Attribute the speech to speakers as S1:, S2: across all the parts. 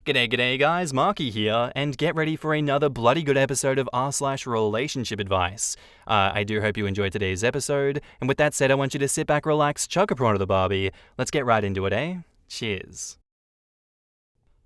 S1: G'day guys, Marky here, and get ready for another bloody good episode of r/relationship advice. I do hope you enjoyed today's episode, and with that said, I want you to sit back, relax, chuck a prawn to the Barbie. Let's get right into it, eh? Cheers.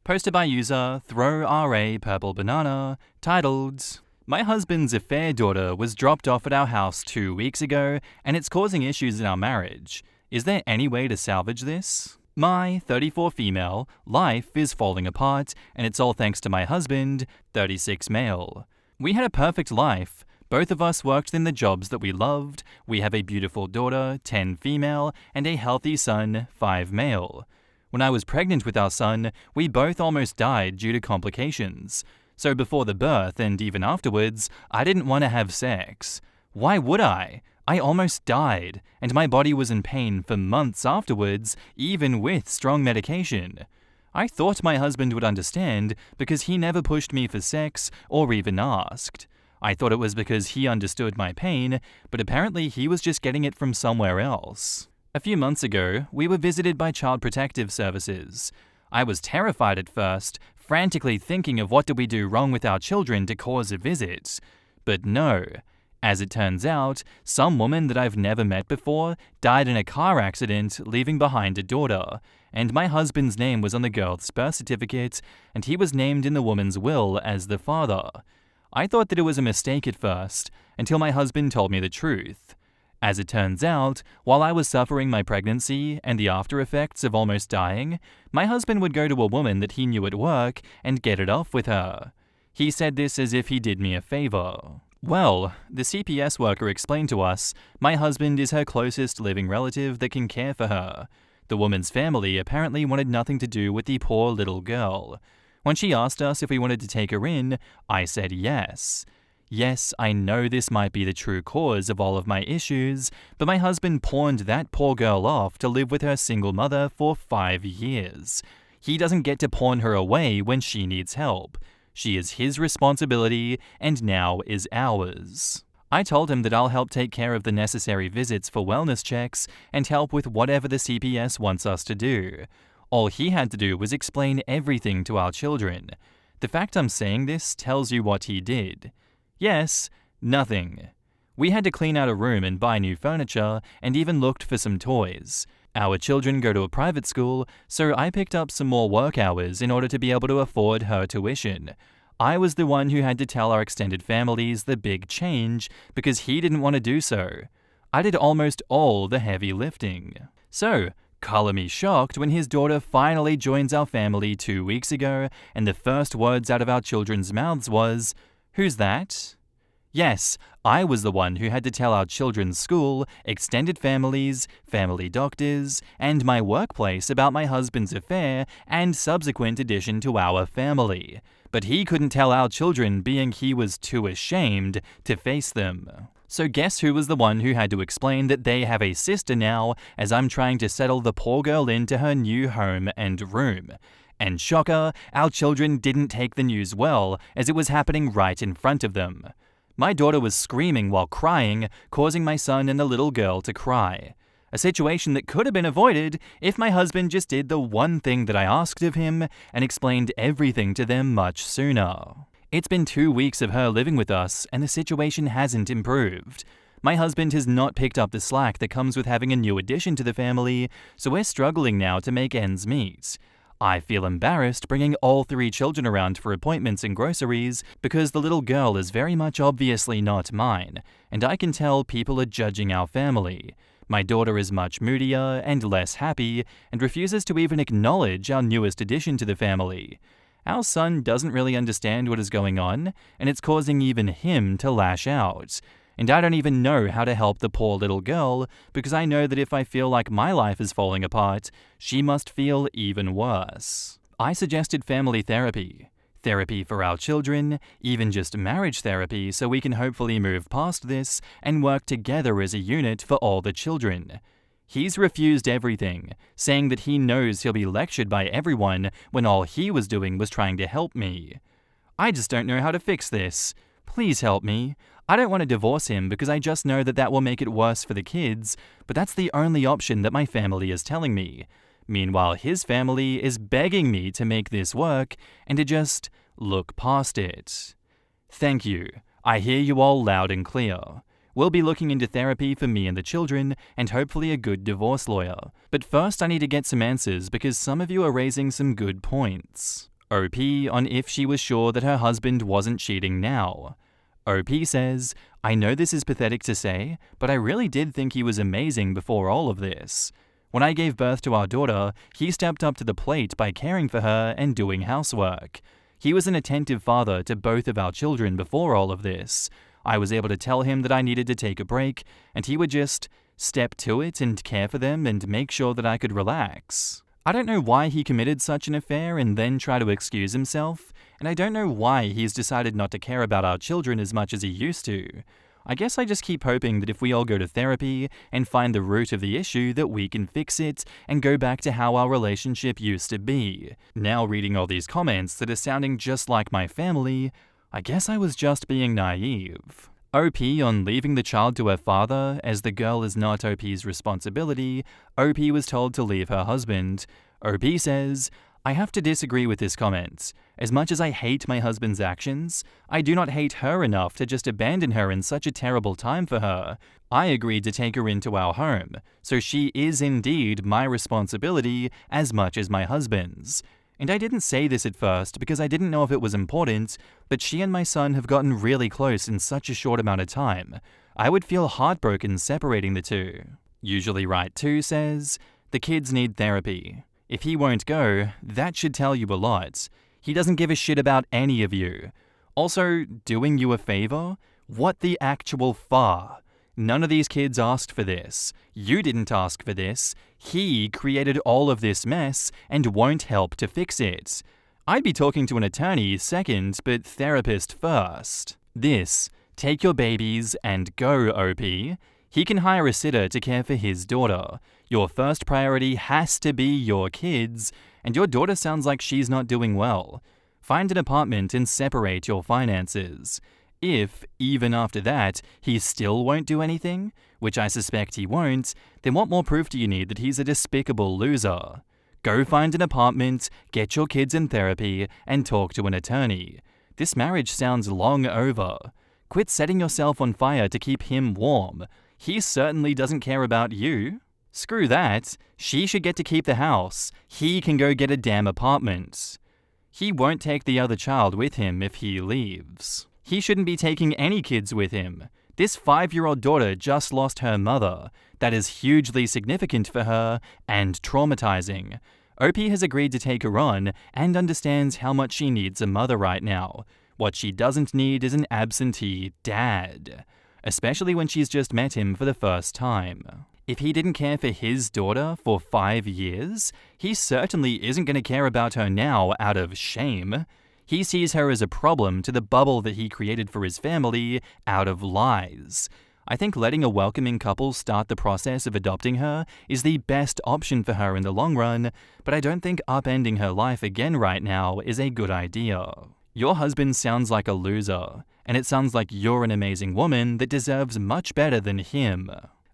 S1: Posted by user ThrowRA Purple Banana, titled, "My husband's affair daughter was dropped off at our house 2 weeks ago, and it's causing issues in our marriage. Is there any way to salvage this? My, 34 female, life is falling apart, and it's all thanks to my husband, 36 male. We had a perfect life. Both of us worked in the jobs that we loved. We have a beautiful daughter, 10 female, and a healthy son, 5 male. When I was pregnant with our son, we both almost died due to complications. So before the birth and even afterwards, I didn't want to have sex. Why would I? I almost died, and my body was in pain for months afterwards, even with strong medication. I thought my husband would understand because he never pushed me for sex or even asked. I thought it was because he understood my pain, but apparently he was just getting it from somewhere else. A few months ago, we were visited by Child Protective Services. I was terrified at first, frantically thinking of what did we do wrong with our children to cause a visit. But no. As it turns out, some woman that I've never met before died in a car accident, leaving behind a daughter, and my husband's name was on the girl's birth certificate, and he was named in the woman's will as the father. I thought that it was a mistake at first, until my husband told me the truth. As it turns out, while I was suffering my pregnancy and the after effects of almost dying, my husband would go to a woman that he knew at work and get it off with her. He said this as if he did me a favor. Well, the CPS worker explained to us, my husband is her closest living relative that can care for her. The woman's family apparently wanted nothing to do with the poor little girl. When she asked us if we wanted to take her in, I said yes. Yes, I know this might be the true cause of all of my issues, but my husband pawned that poor girl off to live with her single mother for 5 years. He doesn't get to pawn her away when she needs help. She is his responsibility and now is ours. I told him that I'll help take care of the necessary visits for wellness checks and help with whatever the CPS wants us to do. All he had to do was explain everything to our children. The fact I'm saying this tells you what he did. Yes, nothing. We had to clean out a room and buy new furniture and even looked for some toys. Our children go to a private school, so I picked up some more work hours in order to be able to afford her tuition. I was the one who had to tell our extended families the big change because he didn't want to do so. I did almost all the heavy lifting. So, color me shocked when his daughter finally joins our family 2 weeks ago, and the first words out of our children's mouths was, "Who's that?" Yes, I was the one who had to tell our children's school, extended families, family doctors, and my workplace about my husband's affair and subsequent addition to our family. But he couldn't tell our children being he was too ashamed to face them. So guess who was the one who had to explain that they have a sister now as I'm trying to settle the poor girl into her new home and room. And shocker, our children didn't take the news well as it was happening right in front of them. My daughter was screaming while crying, causing my son and the little girl to cry. A situation that could have been avoided if my husband just did the one thing that I asked of him and explained everything to them much sooner. It's been 2 weeks of her living with us and the situation hasn't improved. My husband has not picked up the slack that comes with having a new addition to the family, so we're struggling now to make ends meet. I feel embarrassed bringing all 3 children around for appointments and groceries because the little girl is very much obviously not mine, and I can tell people are judging our family. My daughter is much moodier and less happy and refuses to even acknowledge our newest addition to the family. Our son doesn't really understand what is going on, and it's causing even him to lash out. And I don't even know how to help the poor little girl because I know that if I feel like my life is falling apart, she must feel even worse. I suggested family therapy. Therapy for our children, even just marriage therapy so we can hopefully move past this and work together as a unit for all the children. He's refused everything, saying that he knows he'll be lectured by everyone when all he was doing was trying to help me. I just don't know how to fix this. Please help me. I don't want to divorce him because I just know that will make it worse for the kids, but that's the only option that my family is telling me. Meanwhile, his family is begging me to make this work and to just look past it. Thank you. I hear you all loud and clear. We'll be looking into therapy for me and the children, and hopefully a good divorce lawyer. But first I need to get some answers because some of you are raising some good points. OP on if she was sure that her husband wasn't cheating now. OP says, I know this is pathetic to say, but I really did think he was amazing before all of this. When I gave birth to our daughter, he stepped up to the plate by caring for her and doing housework. He was an attentive father to both of our children before all of this. I was able to tell him that I needed to take a break, and he would just step to it and care for them and make sure that I could relax. I don't know why he committed such an affair and then try to excuse himself, and I don't know why he's decided not to care about our children as much as he used to. I guess I just keep hoping that if we all go to therapy and find the root of the issue that we can fix it and go back to how our relationship used to be. Now reading all these comments that are sounding just like my family, I guess I was just being naive. OP on leaving the child to her father, as the girl is not OP's responsibility. OP was told to leave her husband. OP says, I have to disagree with this comment. As much as I hate my husband's actions, I do not hate her enough to just abandon her in such a terrible time for her. I agreed to take her into our home, so she is indeed my responsibility as much as my husband's. And I didn't say this at first because I didn't know if it was important, but she and my son have gotten really close in such a short amount of time. I would feel heartbroken separating the two. Usually Right 2 says, the kids need therapy. If he won't go, that should tell you a lot. He doesn't give a shit about any of you. Also, doing you a favor? What the actual fuck? None of these kids asked for this. You didn't ask for this. He created all of this mess and won't help to fix it. I'd be talking to an attorney second, but therapist first. Take your babies and go, OP. He can hire a sitter to care for his daughter. Your first priority has to be your kids, and your daughter sounds like she's not doing well. Find an apartment and separate your finances. If, even after that, he still won't do anything, which I suspect he won't, then what more proof do you need that he's a despicable loser? Go find an apartment, get your kids in therapy, and talk to an attorney. This marriage sounds long over. Quit setting yourself on fire to keep him warm. He certainly doesn't care about you. Screw that. She should get to keep the house. He can go get a damn apartment. He won't take the other child with him if he leaves. He shouldn't be taking any kids with him. This 5-year-old daughter just lost her mother. That is hugely significant for her and traumatizing. OP has agreed to take her on and understands how much she needs a mother right now. What she doesn't need is an absentee dad, especially when she's just met him for the first time. If he didn't care for his daughter for 5 years, he certainly isn't going to care about her now out of shame. He sees her as a problem to the bubble that he created for his family out of lies. I think letting a welcoming couple start the process of adopting her is the best option for her in the long run, but I don't think upending her life again right now is a good idea. Your husband sounds like a loser, and it sounds like you're an amazing woman that deserves much better than him.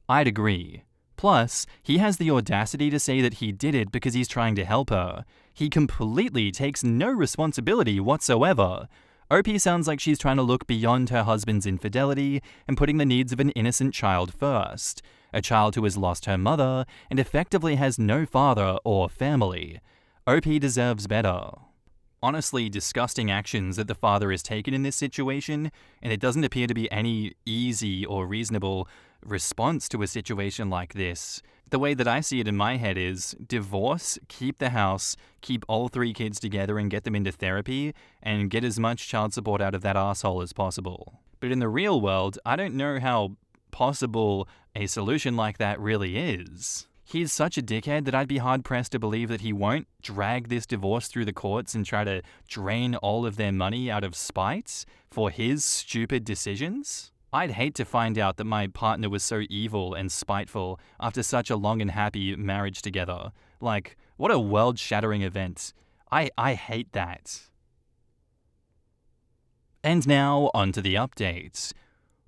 S1: I'd agree. Plus, he has the audacity to say that he did it because he's trying to help her. He completely takes no responsibility whatsoever. OP sounds like she's trying to look beyond her husband's infidelity and putting the needs of an innocent child first. A child who has lost her mother and effectively has no father or family. OP deserves better. Honestly, disgusting actions that the father has taken in this situation, and it doesn't appear to be any easy or reasonable response to a situation like this. The way that I see it in my head is divorce, keep the house, keep all 3 kids together and get them into therapy, and get as much child support out of that asshole as possible. But in the real world, I don't know how possible a solution like that really is. He's such a dickhead that I'd be hard-pressed to believe that he won't drag this divorce through the courts and try to drain all of their money out of spite for his stupid decisions. I'd hate to find out that my partner was so evil and spiteful after such a long and happy marriage together. Like, what a world-shattering event. I hate that. And now, on to the updates.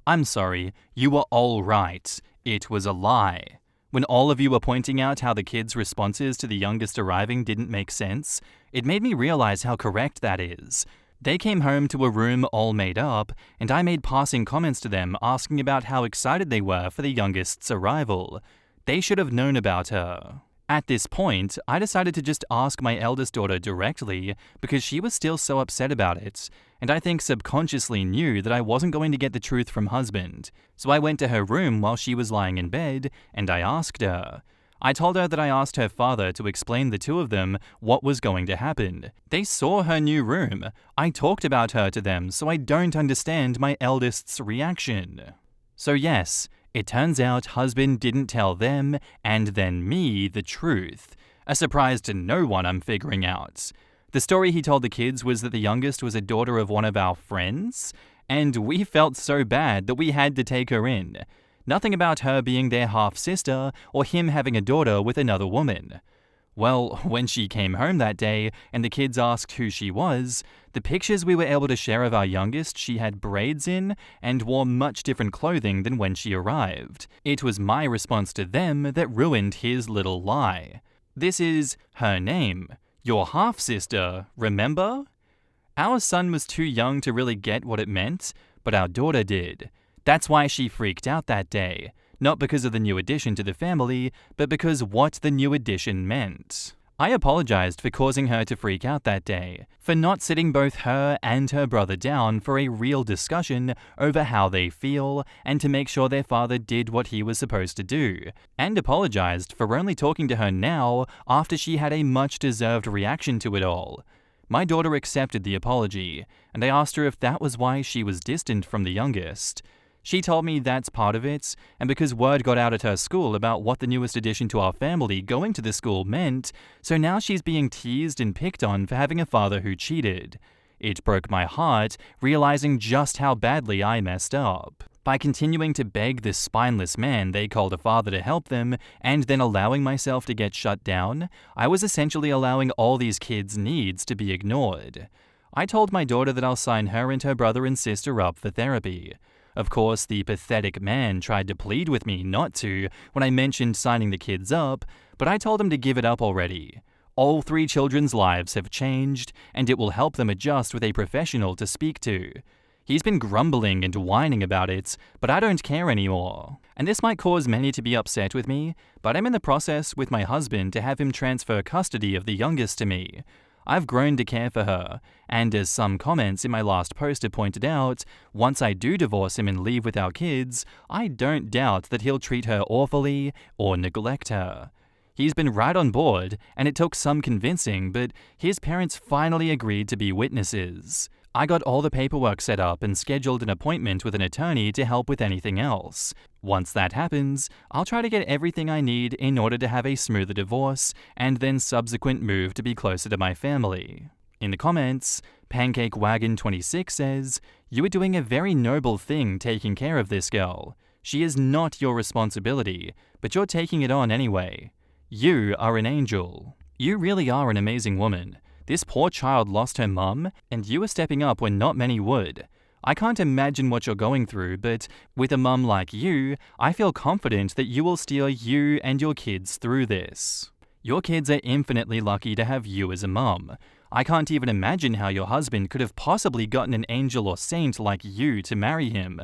S1: I'm sorry, you were all right. It was a lie. When all of you were pointing out how the kids' responses to the youngest arriving didn't make sense, it made me realize how correct that is. They came home to a room all made up, and I made passing comments to them asking about how excited they were for the youngest's arrival. They should have known about her. At this point, I decided to just ask my eldest daughter directly because she was still so upset about it, and I think subconsciously knew that I wasn't going to get the truth from husband. So I went to her room while she was lying in bed, and I asked her. I told her that I asked her father to explain the two of them what was going to happen. They saw her new room. I talked about her to them, so I don't understand my eldest's reaction. So yes, it turns out husband didn't tell them, and then me, the truth. A surprise to no one, I'm figuring out. The story he told the kids was that the youngest was a daughter of one of our friends, and we felt so bad that we had to take her in. Nothing about her being their half-sister or him having a daughter with another woman. Well, when she came home that day and the kids asked who she was, the pictures we were able to share of our youngest she had braids in and wore much different clothing than when she arrived. It was my response to them that ruined his little lie. This is her name. Your half-sister, remember? Our son was too young to really get what it meant, but our daughter did. That's why she freaked out that day. Not because of the new addition to the family, but because what the new addition meant. I apologized for causing her to freak out that day, for not sitting both her and her brother down for a real discussion over how they feel and to make sure their father did what he was supposed to do, and apologized for only talking to her now after she had a much-deserved reaction to it all. My daughter accepted the apology, and I asked her if that was why she was distant from the youngest. She told me that's part of it, and because word got out at her school about what the newest addition to our family going to the school meant, so now she's being teased and picked on for having a father who cheated. It broke my heart, realizing just how badly I messed up. By continuing to beg this spineless man they called a father to help them, and then allowing myself to get shut down, I was essentially allowing all these kids' needs to be ignored. I told my daughter that I'll sign her and her brother and sister up for therapy. Of course, the pathetic man tried to plead with me not to when I mentioned signing the kids up, but I told him to give it up already. All 3 children's lives have changed, and it will help them adjust with a professional to speak to. He's been grumbling and whining about it, but I don't care anymore. And this might cause many to be upset with me, but I'm in the process with my husband to have him transfer custody of the youngest to me. I've grown to care for her, and as some comments in my last post have pointed out, once I do divorce him and leave with our kids, I don't doubt that he'll treat her awfully or neglect her. He's been right on board, and it took some convincing, but his parents finally agreed to be witnesses. I got all the paperwork set up and scheduled an appointment with an attorney to help with anything else. Once that happens, I'll try to get everything I need in order to have a smoother divorce and then subsequent move to be closer to my family. In the comments, PancakeWagon26 says, "You are doing a very noble thing taking care of this girl. She is not your responsibility, but you're taking it on anyway. You are an angel. You really are an amazing woman. This poor child lost her mum, and you are stepping up when not many would. I can't imagine what you're going through, but with a mum like you, I feel confident that you will steer you and your kids through this. Your kids are infinitely lucky to have you as a mum. I can't even imagine how your husband could have possibly gotten an angel or saint like you to marry him.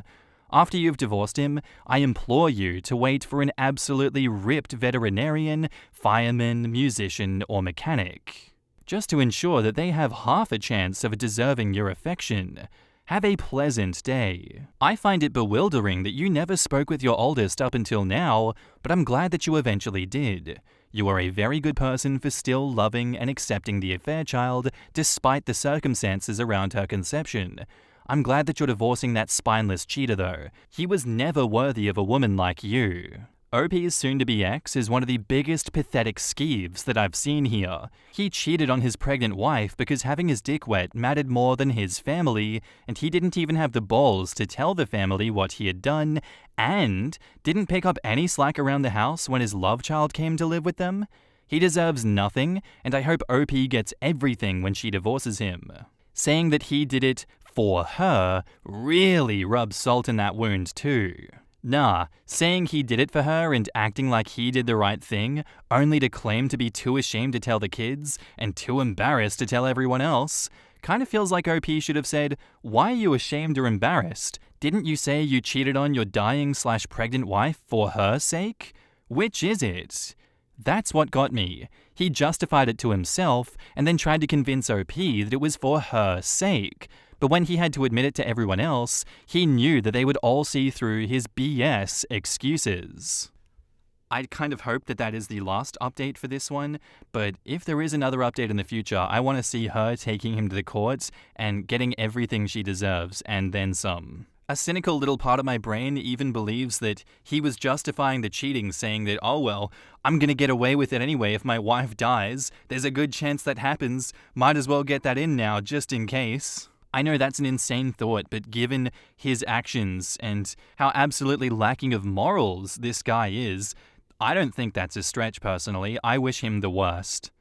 S1: After you've divorced him, I implore you to wait for an absolutely ripped veterinarian, fireman, musician, or mechanic, just to ensure that they have half a chance of deserving your affection. Have a pleasant day." I find it bewildering that you never spoke with your oldest up until now, but I'm glad that you eventually did. You are a very good person for still loving and accepting the affair child despite the circumstances around her conception. I'm glad that you're divorcing that spineless cheater though. He was never worthy of a woman like you. OP's soon-to-be ex is one of the biggest pathetic skeeves that I've seen here. He cheated on his pregnant wife because having his dick wet mattered more than his family, and he didn't even have the balls to tell the family what he had done, and didn't pick up any slack around the house when his love child came to live with them. He deserves nothing, and I hope OP gets everything when she divorces him. Saying that he did it for her really rubs salt in that wound too. Nah, saying he did it for her and acting like he did the right thing, only to claim to be too ashamed to tell the kids and too embarrassed to tell everyone else, kind of feels like OP should have said, "Why are you ashamed or embarrassed? Didn't you say you cheated on your dying/pregnant wife for her sake? Which is it?" That's what got me. He justified it to himself and then tried to convince OP that it was for her sake. But when he had to admit it to everyone else, he knew that they would all see through his BS excuses. I'd kind of hope that that is the last update for this one, but if there is another update in the future, I want to see her taking him to the courts and getting everything she deserves, and then some. A cynical little part of my brain even believes that he was justifying the cheating, saying that, oh well, I'm gonna get away with it anyway if my wife dies. There's a good chance that happens. Might as well get that in now, just in case. I know that's an insane thought, but given his actions and how absolutely lacking of morals this guy is, I don't think that's a stretch personally. I wish him the worst.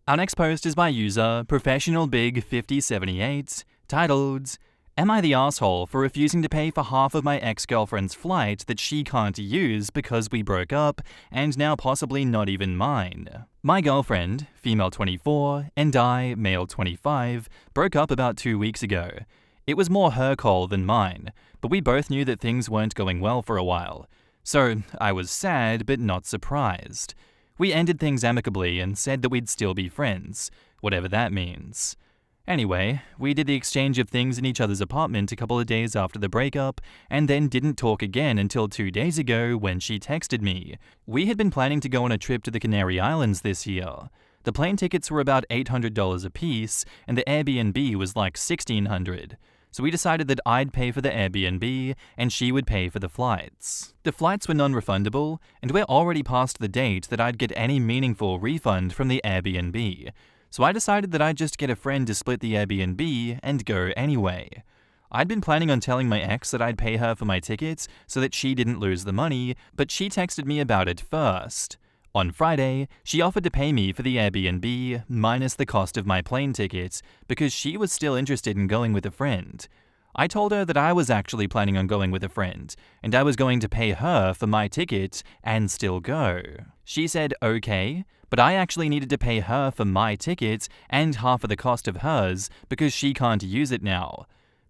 S1: Our next post is by user ProfessionalBig5078, titled, "Am I the asshole for refusing to pay for half of my ex-girlfriend's flight that she can't use because we broke up and now possibly not even mine? My girlfriend, female 24, and I, male 25, broke up about 2 weeks ago. It was more her call than mine, but we both knew that things weren't going well for a while. So I was sad but not surprised. We ended things amicably and said that we'd still be friends, whatever that means. Anyway, we did the exchange of things in each other's apartment a couple of days after the breakup, and then didn't talk again until 2 days ago when she texted me. We had been planning to go on a trip to the Canary Islands this year. The plane tickets were about $800 a piece, and the Airbnb was like $1,600. So we decided that I'd pay for the Airbnb and she would pay for the flights. The flights were non-refundable, and we're already past the date that I'd get any meaningful refund from the Airbnb. So I decided that I'd just get a friend to split the Airbnb and go anyway. I'd been planning on telling my ex that I'd pay her for my tickets so that she didn't lose the money, but she texted me about it first. On Friday, she offered to pay me for the Airbnb minus the cost of my plane tickets because she was still interested in going with a friend. I told her that I was actually planning on going with a friend, and I was going to pay her for my ticket and still go. She said okay, but I actually needed to pay her for my ticket and half of the cost of hers because she can't use it now.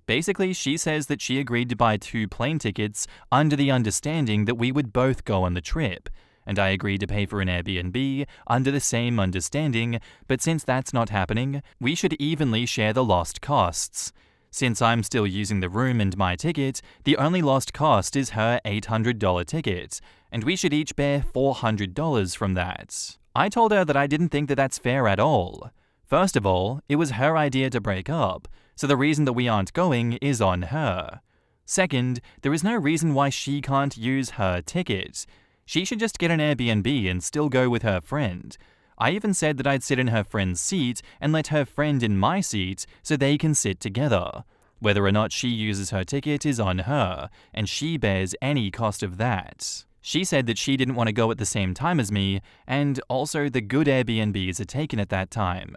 S1: Basically, she says that she agreed to buy 2 plane tickets under the understanding that we would both go on the trip, and I agreed to pay for an Airbnb under the same understanding, but since that's not happening, we should evenly share the lost costs. Since I'm still using the room and my ticket, the only lost cost is her $800 ticket, and we should each bear $400 from that. I told her that I didn't think that that's fair at all. First of all, it was her idea to break up, so the reason that we aren't going is on her. Second, there is no reason why she can't use her ticket. She should just get an Airbnb and still go with her friend. I even said that I'd sit in her friend's seat and let her friend in my seat so they can sit together. Whether or not she uses her ticket is on her, and she bears any cost of that. She said that she didn't want to go at the same time as me, and also the good Airbnbs are taken at that time.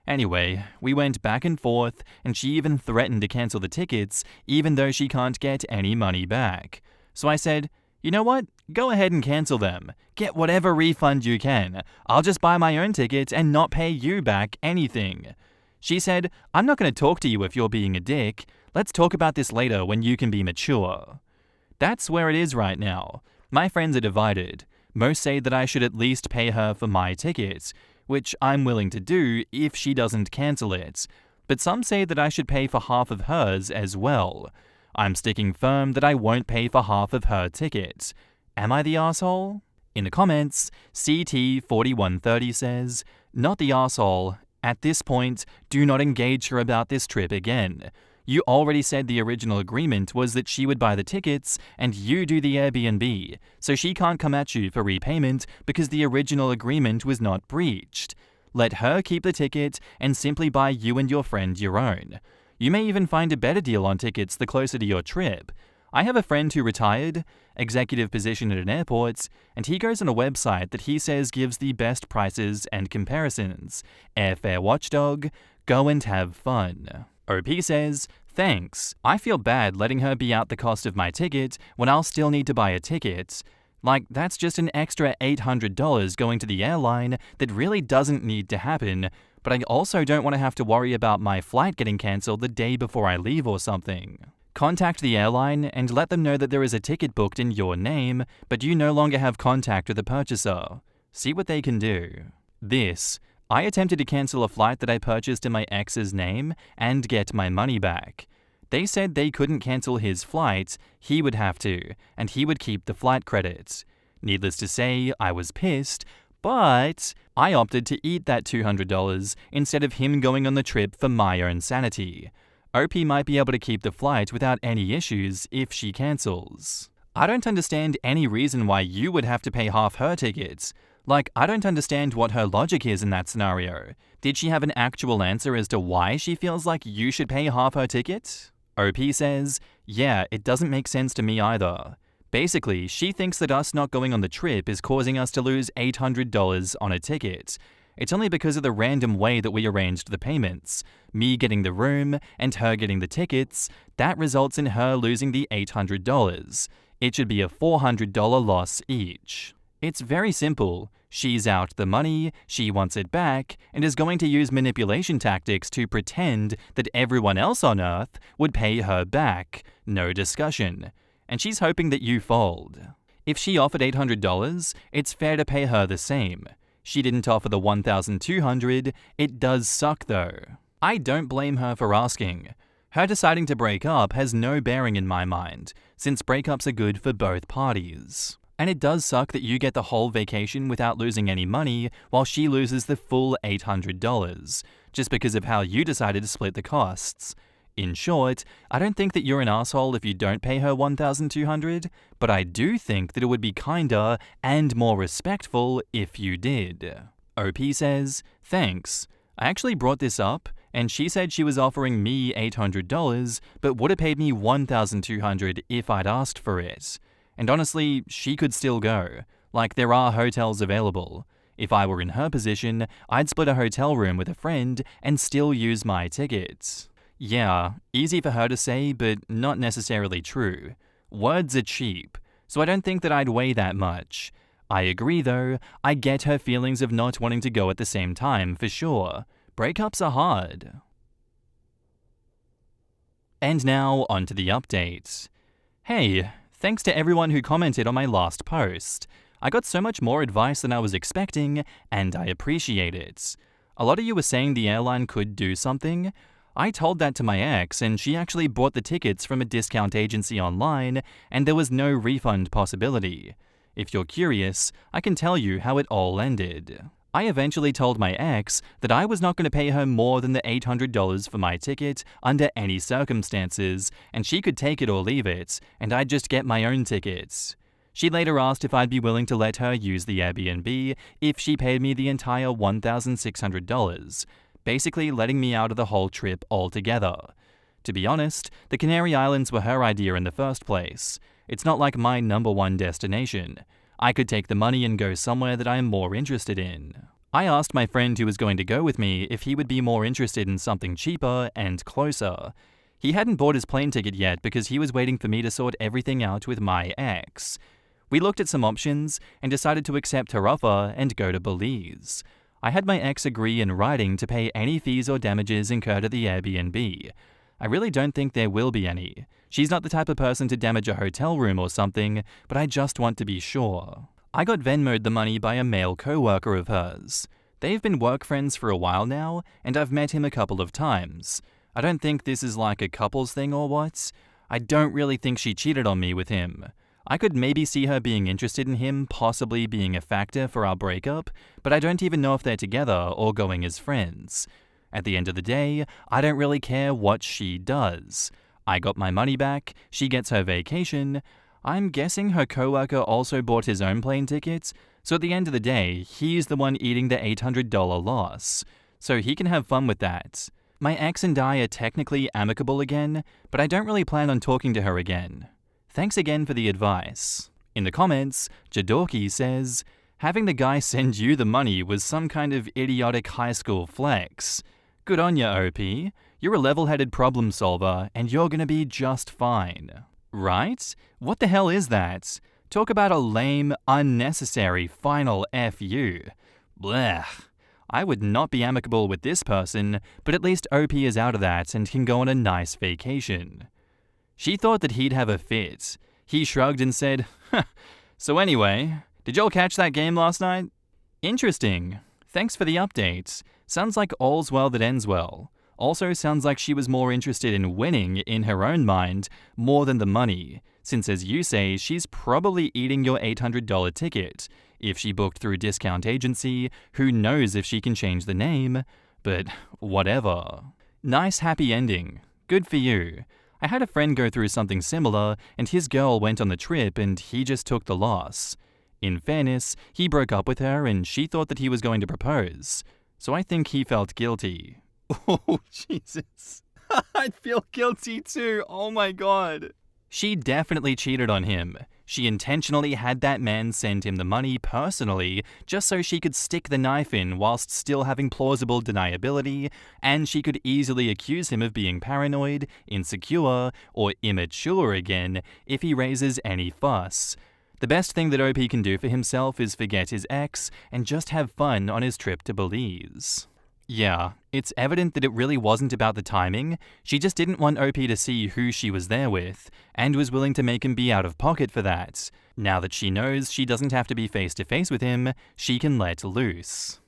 S1: Anyway, we went back and forth, and she even threatened to cancel the tickets, even though she can't get any money back. So I said, you know what? Go ahead and cancel them. Get whatever refund you can. I'll just buy my own ticket and not pay you back anything. She said, I'm not going to talk to you if you're being a dick. Let's talk about this later when you can be mature. That's where it is right now. My friends are divided. Most say that I should at least pay her for my ticket, which I'm willing to do if she doesn't cancel it. But some say that I should pay for half of hers as well. I'm sticking firm that I won't pay for half of her ticket. Am I the asshole? In the comments, CT4130 says, not the asshole. At this point, do not engage her about this trip again. You already said the original agreement was that she would buy the tickets and you do the Airbnb, so she can't come at you for repayment because the original agreement was not breached. Let her keep the ticket and simply buy you and your friend your own. You may even find a better deal on tickets the closer to your trip. I have a friend who retired, executive position at an airport, and he goes on a website that he says gives the best prices and comparisons. Airfare Watchdog, go and have fun. OP says, "Thanks. I feel bad letting her be out the cost of my ticket when I'll still need to buy a ticket. Like, that's just an extra $800 going to the airline that really doesn't need to happen, but I also don't want to have to worry about my flight getting cancelled the day before I leave or something. Contact the airline and let them know that there is a ticket booked in your name, but you no longer have contact with the purchaser. See what they can do." I attempted to cancel a flight that I purchased in my ex's name and get my money back. They said they couldn't cancel his flight, he would have to, and he would keep the flight credit. Needless to say, I was pissed, but I opted to eat that $200 instead of him going on the trip for my own sanity. OP might be able to keep the flight without any issues if she cancels. I don't understand any reason why you would have to pay half her tickets. Like, I don't understand what her logic is in that scenario. Did she have an actual answer as to why she feels like you should pay half her ticket? OP says, "Yeah, it doesn't make sense to me either. Basically, she thinks that us not going on the trip is causing us to lose $800 on a ticket. It's only because of the random way that we arranged the payments. Me getting the room and her getting the tickets, that results in her losing the $800. It should be a $400 loss each. It's very simple. She's out the money, she wants it back, and is going to use manipulation tactics to pretend that everyone else on Earth would pay her back. No discussion. And she's hoping that you fold. If she offered $800, it's fair to pay her the same. She didn't offer the $1,200, it does suck though. I don't blame her for asking. Her deciding to break up has no bearing in my mind, since breakups are good for both parties. And it does suck that you get the whole vacation without losing any money while she loses the full $800, just because of how you decided to split the costs. In short, I don't think that you're an asshole if you don't pay her $1,200, but I do think that it would be kinder and more respectful if you did. OP says, "Thanks. I actually brought this up, and she said she was offering me $800, but would have paid me $1,200 if I'd asked for it. And honestly, she could still go. Like, there are hotels available. If I were in her position, I'd split a hotel room with a friend and still use my tickets." Yeah, easy for her to say, but not necessarily true. Words are cheap, so I don't think that I'd weigh that much. I agree though, I get her feelings of not wanting to go at the same time, for sure. Breakups are hard. And now, onto the update. Hey, thanks to everyone who commented on my last post. I got so much more advice than I was expecting, and I appreciate it. A lot of you were saying the airline could do something. I told that to my ex, and she actually bought the tickets from a discount agency online, and there was no refund possibility. If you're curious, I can tell you how it all ended. I eventually told my ex that I was not going to pay her more than the $800 for my ticket under any circumstances, and she could take it or leave it, and I'd just get my own tickets. She later asked if I'd be willing to let her use the Airbnb if she paid me the entire $1,600. Basically letting me out of the whole trip altogether. To be honest, the Canary Islands were her idea in the first place. It's not like my number one destination. I could take the money and go somewhere that I am more interested in. I asked my friend who was going to go with me if he would be more interested in something cheaper and closer. He hadn't bought his plane ticket yet because he was waiting for me to sort everything out with my ex. We looked at some options and decided to accept her offer and go to Belize. I had my ex agree in writing to pay any fees or damages incurred at the Airbnb. I really don't think there will be any. She's not the type of person to damage a hotel room or something, but I just want to be sure. I got Venmo'd the money by a male co-worker of hers. They've been work friends for a while now, and I've met him a couple of times. I don't think this is like a couples thing or what. I don't really think she cheated on me with him. I could maybe see her being interested in him possibly being a factor for our breakup, but I don't even know if they're together or going as friends. At the end of the day, I don't really care what she does. I got my money back, she gets her vacation. I'm guessing her coworker also bought his own plane tickets, so at the end of the day, he's the one eating the $800 loss. So he can have fun with that. My ex and I are technically amicable again, but I don't really plan on talking to her again. Thanks again for the advice. In the comments, Jadorki says, "Having the guy send you the money was some kind of idiotic high school flex. Good on ya, OP. You're a level-headed problem solver, and you're gonna be just fine. Right? What the hell is that? Talk about a lame, unnecessary final FU. Blech. I would not be amicable with this person, but at least OP is out of that and can go on a nice vacation. She thought that he'd have a fit. He shrugged and said, "Huh, so anyway, did y'all catch that game last night? Interesting. Thanks for the update. Sounds like all's well that ends well. Also sounds like she was more interested in winning in her own mind more than the money, since as you say, she's probably eating your $800 ticket. If she booked through discount agency, who knows if she can change the name, but whatever. Nice happy ending. Good for you. I had a friend go through something similar, and his girl went on the trip and he just took the loss. In fairness, he broke up with her and she thought that he was going to propose. So I think he felt guilty." Oh, Jesus. I'd feel guilty too. Oh my god. She definitely cheated on him. She intentionally had that man send him the money personally just so she could stick the knife in whilst still having plausible deniability, and she could easily accuse him of being paranoid, insecure, or immature again if he raises any fuss. The best thing that OP can do for himself is forget his ex and just have fun on his trip to Belize. Yeah, it's evident that it really wasn't about the timing. She just didn't want OP to see who she was there with, and was willing to make him be out of pocket for that. Now that she knows she doesn't have to be face to face with him, she can let loose.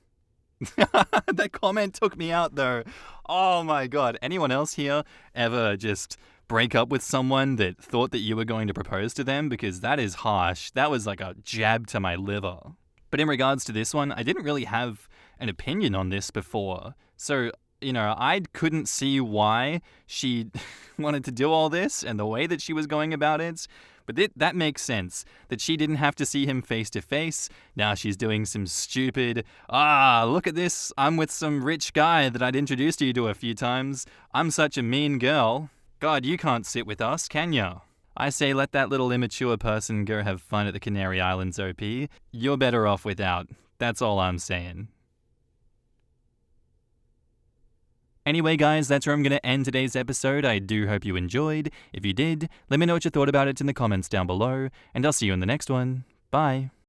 S1: That comment took me out though. Oh my god. Anyone else here ever just break up with someone that thought that you were going to propose to them? Because that is harsh. That was like a jab to my liver. But in regards to this one, I didn't really have an opinion on this before. So, I couldn't see why she wanted to do all this and the way that she was going about it. But that makes sense, that she didn't have to see him face to face. Now she's doing some stupid, look at this, I'm with some rich guy that I'd introduced you to a few times. I'm such a mean girl. God, you can't sit with us, can ya? I say let that little immature person go have fun at the Canary Islands, OP. You're better off without. That's all I'm saying. Anyway, guys, that's where I'm going to end today's episode. I do hope you enjoyed. If you did, let me know what you thought about it in the comments down below, and I'll see you in the next one. Bye.